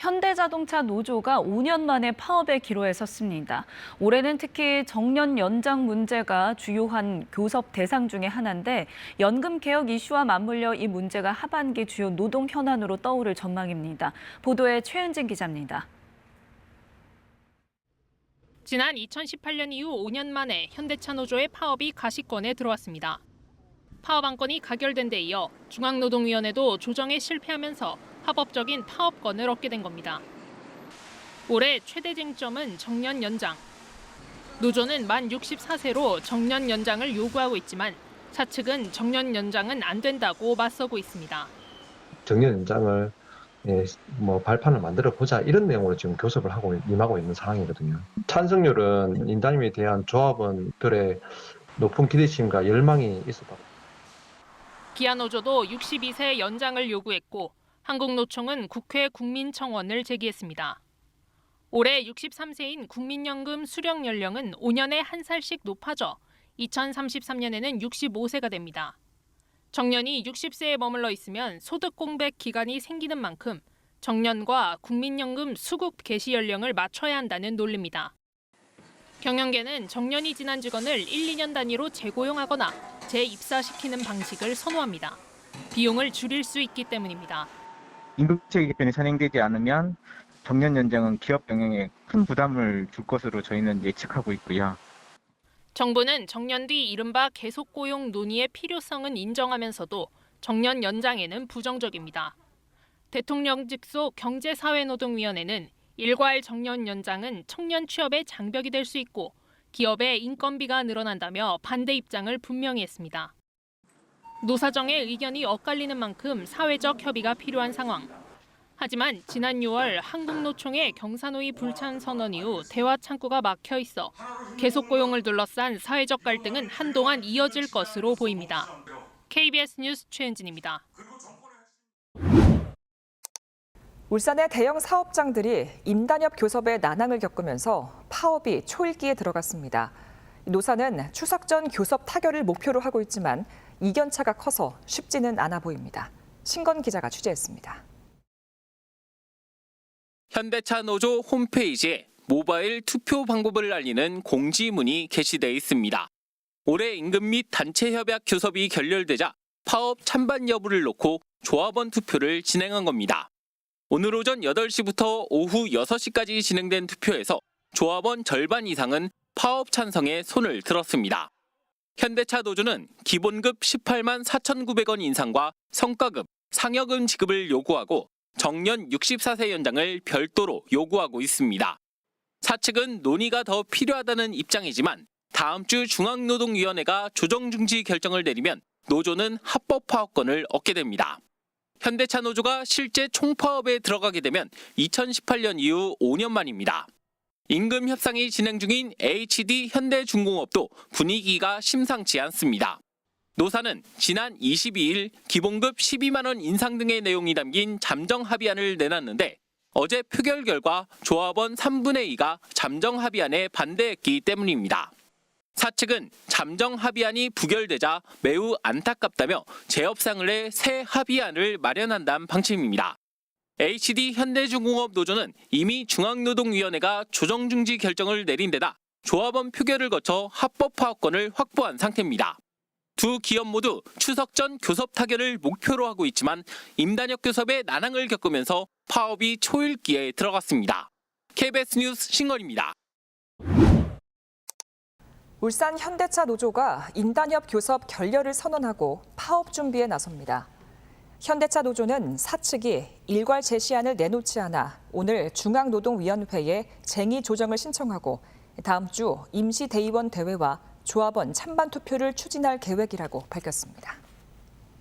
현대자동차 노조가 5년 만에 파업의 기로에 섰습니다. 올해는 특히 정년 연장 문제가 주요한 교섭 대상 중에 하나인데 연금 개혁 이슈와 맞물려 이 문제가 하반기 주요 노동 현안으로 떠오를 전망입니다. 보도에 최은진 기자입니다. 지난 2018년 이후 5년 만에 현대차 노조의 파업이 가시권에 들어왔습니다. 파업 안건이 가결된 데 이어 중앙노동위원회도 조정에 실패하면서 합법적인 파업권을 얻게 된 겁니다. 올해 최대 쟁점은 정년 연장. 노조는 만 64세로 정년 연장을 요구하고 있지만 사측은 정년 연장은 안 된다고 맞서고 있습니다. 정년 연장을 발판을 만들어 보자 이런 내용으로 지금 교섭을 임하고 있는 상황이거든요. 찬성률은 임단임에 대한 조합원들의 높은 기대심과 열망이 있었다. 기아노조도 62세 연장을 요구했고 한국노총은 국회 국민청원을 제기했습니다. 올해 63세인 국민연금 수령 연령은 5년에 1살씩 높아져 2033년에는 65세가 됩니다. 정년이 60세에 머물러 있으면 소득 공백 기간이 생기는 만큼 정년과 국민연금 수급 개시 연령을 맞춰야 한다는 논리입니다. 경영계는 정년이 지난 직원을 1, 2년 단위로 재고용하거나 재입사시키는 방식을 선호합니다. 비용을 줄일 수 있기 때문입니다. 임금체계 개편이 선행되지 않으면 정년 연장은 기업 경영에 큰 부담을 줄 것으로 저희는 예측하고 있고요. 정부는 정년 뒤 이른바 계속 고용 논의의 필요성은 인정하면서도 정년 연장에는 부정적입니다. 대통령직 속 경제사회노동위원회는 일괄 정년 연장은 청년 취업의 장벽이 될 수 있고 기업의 인건비가 늘어난다며 반대 입장을 분명히 했습니다. 노사정의 의견이 엇갈리는 만큼 사회적 협의가 필요한 상황. 하지만 지난 6월 한국노총의 경사노위 불참 선언 이후 대화 창구가 막혀 있어 계속 고용을 둘러싼 사회적 갈등은 한동안 이어질 것으로 보입니다. KBS 뉴스 최은진입니다. 울산의 대형 사업장들이 임단협 교섭의 난항을 겪으면서 파업이 초읽기에 들어갔습니다. 노사는 추석 전 교섭 타결을 목표로 하고 있지만 이견차가 커서 쉽지는 않아 보입니다. 신건 기자가 취재했습니다. 현대차 노조 홈페이지에 모바일 투표 방법을 알리는 공지문이 게시돼 있습니다. 올해 임금 및 단체 협약 교섭이 결렬되자 파업 찬반 여부를 놓고 조합원 투표를 진행한 겁니다. 오늘 오전 8시부터 오후 6시까지 진행된 투표에서 조합원 절반 이상은 파업 찬성에 손을 들었습니다. 현대차 노조는 기본급 18만 4,900원 인상과 성과급, 상여금 지급을 요구하고 정년 64세 연장을 별도로 요구하고 있습니다. 사측은 논의가 더 필요하다는 입장이지만 다음 주 중앙노동위원회가 조정 중지 결정을 내리면 노조는 합법 파업권을 얻게 됩니다. 현대차 노조가 실제 총파업에 들어가게 되면 2018년 이후 5년 만입니다. 임금 협상이 진행 중인 HD 현대중공업도 분위기가 심상치 않습니다. 노사는 지난 22일 기본급 12만 원 인상 등의 내용이 담긴 잠정 합의안을 내놨는데 어제 표결 결과 조합원 3분의 2가 잠정 합의안에 반대했기 때문입니다. 사측은 잠정 합의안이 부결되자 매우 안타깝다며 재협상을 해 새 합의안을 마련한다는 방침입니다. HD 현대중공업 노조는 이미 중앙노동위원회가 조정중지 결정을 내린 데다 조합원 표결을 거쳐 합법 파업권을 확보한 상태입니다. 두 기업 모두 추석 전 교섭 타결을 목표로 하고 있지만 임단협 교섭의 난항을 겪으면서 파업이 초읽기에 들어갔습니다. KBS 뉴스 신건입니다. 울산 현대차 노조가 임단협 교섭 결렬을 선언하고 파업 준비에 나섭니다. 현대차 노조는 사측이 일괄 제시안을 내놓지 않아 오늘 중앙노동위원회에 쟁의 조정을 신청하고 다음 주 임시대의원 대회와 조합원 찬반 투표를 추진할 계획이라고 밝혔습니다.